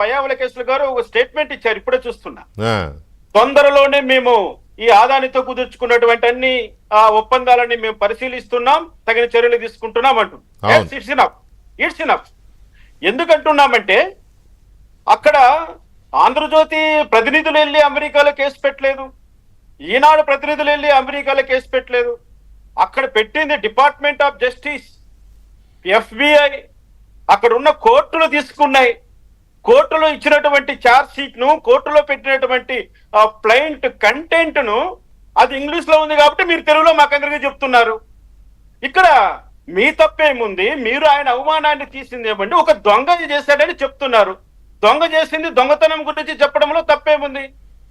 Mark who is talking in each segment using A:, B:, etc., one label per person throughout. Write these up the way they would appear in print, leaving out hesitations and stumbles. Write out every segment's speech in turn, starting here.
A: పయ్యావుల కేసులు గారు ఒక స్టేట్మెంట్ ఇచ్చారు, ఇప్పుడే చూస్తున్నా.
B: ఆ,
A: తొందరలోనే మేము ఈ ఆదానితో కుదుర్చుకున్నటువంటి అన్ని ఒప్పందాలని మేము పరిశీలిస్తున్నాం, తగిన చర్యలు తీసుకుంటున్నాం అంటున్నాం.
B: అవును.
A: It's enough. ఎందుకంటున్నామంటే అక్కడ ఆంధ్రజ్యోతి ప్రతినిధులు వెళ్ళి అమెరికాలో కేసు పెట్టలేదు, ఈనాడు ప్రతినిధులు వెళ్ళి అమెరికాలో కేసు పెట్టలేదు. అక్కడ పెట్టింది డిపార్ట్మెంట్ ఆఫ్ జస్టిస్, FBI. అక్కడ ఉన్న కోర్టులు తీసుకున్నాయి. కోర్టులో ఇచ్చినటువంటి ఛార్జ్ షీట్ ను, కోర్టులో పెట్టినటువంటి ప్లెయింట్ కంటెంట్ ను, అది ఇంగ్లీష్ లో ఉంది కాబట్టి మీరు తెలుగులో మాకందరికీ చెప్తున్నారు. ఇక్కడ మీ తప్పేముంది? మీరు ఆయన అవమానాన్ని తీసింది ఏమండి? ఒక దొంగ చేశాడని చెప్తున్నారు. దొంగ చేసింది దొంగతనం గురించి చెప్పడంలో తప్పేముంది?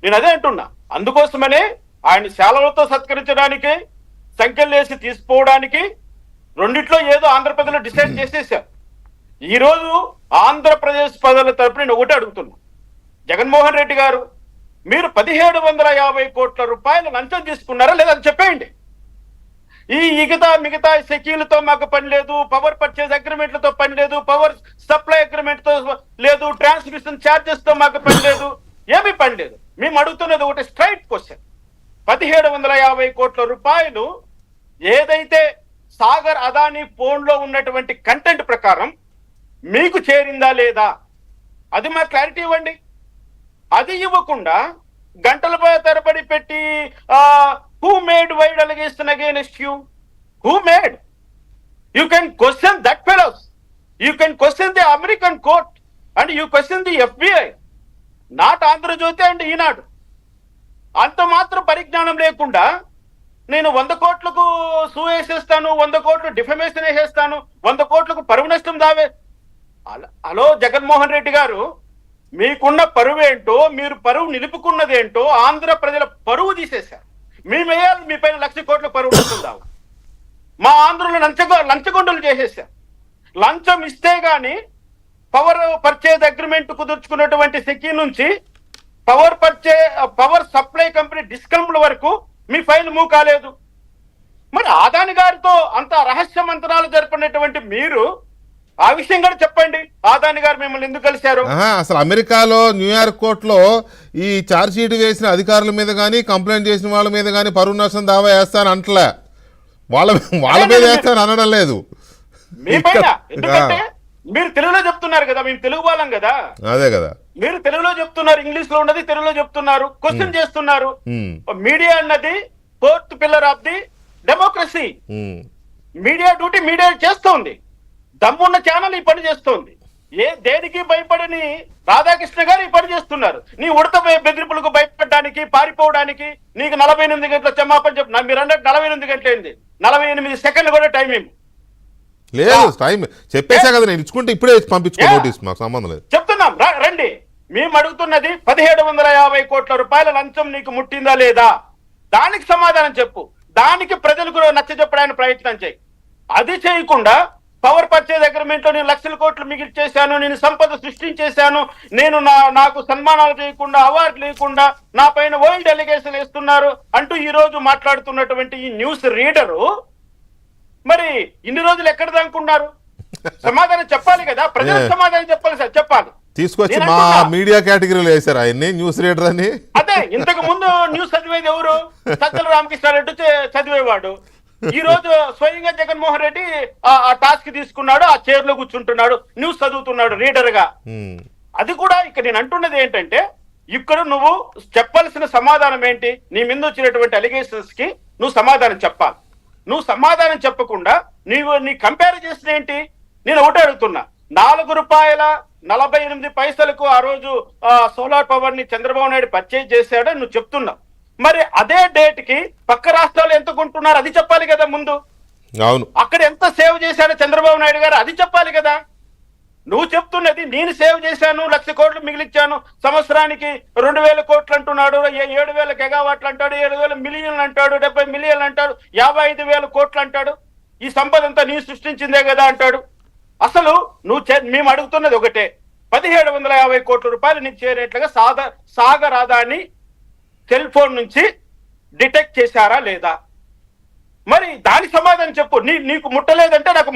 A: నేను అదే అంటున్నా. అందుకోసమనే ఆయన శాలలతో సత్కరించడానికి, సంఖ్యలేసి తీసుకోవడానికి, రెండిట్లో ఏదో ఆంధ్రప్రదేశ్లో డిసైడ్ చేసేసారు. ఈ రోజు ఆంధ్రప్రదేశ్ ప్రజల తరపున నేను ఒకటి అడుగుతున్నా, జగన్మోహన్ రెడ్డి గారు, మీరు 1750 కోట్ల రూపాయలు లంచం తీసుకున్నారా లేదని చెప్పేయండి. ఈ మిగతా సెకీలతో మాకు పని లేదు, పవర్ పర్చేజ్ అగ్రిమెంట్లతో పని లేదు, పవర్ సప్లై అగ్రిమెంట్ తో లేదు, ట్రాన్స్మిషన్ ఛార్జెస్ తో మాకు పని లేదు, ఏమీ పని లేదు. మేము అడుగుతున్నది ఒకటి స్ట్రైట్ క్వశ్చన్. 1750 కోట్ల రూపాయలు ఏదైతే సాగర్ అదానీ ఫోన్ లో ఉన్నటువంటి కంటెంట్ ప్రకారం మీకు చేరిందా లేదా, అది మా క్లారిటీ ఇవ్వండి. అది ఇవ్వకుండా గంటల తరబడి పెట్టి who made wide allegation against you, who made? You can question that fellows, you can question the American court and you question the FBI, not Andhrajyothy and Eenadu. అంత మాత్రం పరిజ్ఞానం లేకుండా నేను 100 కోట్లకు సూ వేసేస్తాను, 100 కోట్లు డిఫమేషన్ వేసేస్తాను, 100 కోట్లకు పరువు నష్టం దావే. హలో జగన్మోహన్ రెడ్డి గారు, మీకున్న పరువు ఏంటో, మీరు పరువు నిలుపుకున్నదేంటో ఆంధ్ర ప్రజల పరువు తీసేశారు. మేము వేయాలి మీ పైన 1,00,000 కోట్ల పరువు నష్టం దావు. మా ఆంధ్రులు లంచగొండలు చేసేసారు. లంచం ఇస్తే గాని పవర్ పర్చేజ్ అగ్రిమెంట్ కుదుర్చుకున్నటువంటి సెకీ నుంచి పవర్ సప్లై కంపెనీ డిస్కమ్ల వరకు మీ ఫైల్ మూవ్ కాలేదు. మరి ఆదాని గారితో అంత రహస్య మంత్రాలు జరిపినటువంటి మీరు ఆ విషయం కూడా చెప్పండి. ఆదాని గారు మిమ్మల్ని ఎందుకు కలిశారు?
B: అసలు అమెరికాలో న్యూయార్క్ కోర్టులో ఈ ఛార్జ్ షీట్ వేసిన అధికారుల మీద కానీ, కంప్లైంట్ చేసిన వాళ్ళ మీద కానీ పరువు నష్టం దావా వేస్తాను అంటలే, వాళ్ళ మీద వేస్తాను అనడం లేదు.
A: మీ పైన ఎందుకంటే మీరు తెలుగులో చెప్తున్నారు కదా, మేము తెలుగు వాళ్ళం కదా.
B: అదే కదా,
A: మీరు తెలుగులో చెప్తున్నారు, ఇంగ్లీష్ లో ఉన్నది తెలుగులో చెప్తున్నారు, క్వశ్చన్ చేస్తున్నారు. మీడియా అన్నది fourth pillar of the democracy. Media duty media చేస్తోంది. దమ్మున్న ఛానల్ ఈ పని చేస్తోంది. దేనికి భయపడని రాధాకృష్ణ గారు ఈ పని చేస్తున్నారు. నీ ఉడత బెదిరింపులకు భయపడడానికి, పారిపోవడానికి నీకు 48 గంటల క్షమాపణ చెప్పు. మీరు అన్నట్టు 48 గంటలు అయింది, 48 సెకండ్లు కూడా టైం ఏమి
B: లేదు. టైం చెప్పేసా కదా, నేను ఇచ్చుకుంటే ఇప్పుడే పంపించుకో నోటీస్, మాకు సంబంధం లేదు.
A: చెప్తున్నాం రండి. మేము అడుగుతున్నది 1750 కోట్ల రూపాయల లంచం నీకు ముట్టిందా లేదా, దానికి సమాధానం చెప్పు. దానికి ప్రజలకు నచ్చ చెప్పడానికి ప్రయత్నం చేయి. అది చేయకుండా పవర్ పర్చేజ్ అగ్రిమెంట్ లో నేను 1,00,000 కోట్లు మిగిల్చేశాను, నేను సంపద సృష్టించేశాను, నేను నాకు సన్మానాలు చేయకుండా, అవార్డు లేకుండా నా పైన వరల్డ్ అలిగేషన్ వేస్తున్నారు అంటూ ఈ రోజు మాట్లాడుతున్నటువంటి ఈ న్యూస్ రీడరు మరి ఇన్ని రోజులు ఎక్కడ దానుకున్నారు? సమాధానం చెప్పాలి కదా, ప్రజలకు సమాధానం చెప్పాలి సార్, చెప్పాలి.
B: తీసుకొచ్చి మా మీడియా కేటగిరీలో వేశారు ఆయన్ని న్యూస్ రీడర్ అని.
A: అదే ఇంతకు ముందు న్యూస్ చదివేది ఎవరు? సజ్జల రామకృష్ణారెడ్డి చదివేవాడు. ఈ రోజు స్వయంగా జగన్మోహన్ రెడ్డి ఆ టాస్క్ తీసుకున్నాడు, ఆ చైర్ లో కూర్చుంటున్నాడు, న్యూస్ చదువుతున్నాడు రీడర్ గా. అది కూడా ఇక్కడ నేను అంటున్నది ఏంటంటే, ఇక్కడ నువ్వు చెప్పాల్సిన సమాధానం ఏంటి? నీ మీద వచ్చినటువంటి అలిగేషన్స్ కి నువ్వు సమాధానం చెప్పాలి. నువ్వు సమాధానం చెప్పకుండా నీ కంపేర్ చేసిన ఏంటి? నేను ఒకటే అడుగుతున్నా, ₹4.48 ఆ రోజు సోలార్ పవర్ ని చంద్రబాబు నాయుడు పర్చేజ్ చేశాడని నువ్వు చెప్తున్నావు. మరి అదే డేట్ కి పక్క రాష్ట్రాలు ఎంత కొంటున్నారు అది చెప్పాలి కదా ముందు.
B: అవును,
A: అక్కడ ఎంత సేవ్ చేశాడు చంద్రబాబు నాయుడు గారు అది చెప్పాలి కదా. నువ్వు చెప్తున్నది నేను సేవ్ చేశాను, 1,00,000 కోట్లు మిగిలిచ్చాను, సంవత్సరానికి 2,000 కోట్లు అంటున్నాడు, 7,000 గెగావాట్లు అంటాడు, 7,000 మిలియన్లు అంటాడు, 70 మిలియన్లు అంటాడు, 55,000 కోట్లు అంటాడు. ఈ సంపద అంతా నీ సృష్టించిందే కదా అంటాడు. అసలు మేము అడుగుతున్నది ఒకటే, 1750 కోట్ల రూపాయలు నీకు చేరేట్లుగా సాగర్ అదానీ సెల్ ఫోన్ నుంచి డిటెక్ట్ చేశారా లేదా? మరి దాని సమాధానం చెప్పు. నీకు ముట్టలేదంటే నాకు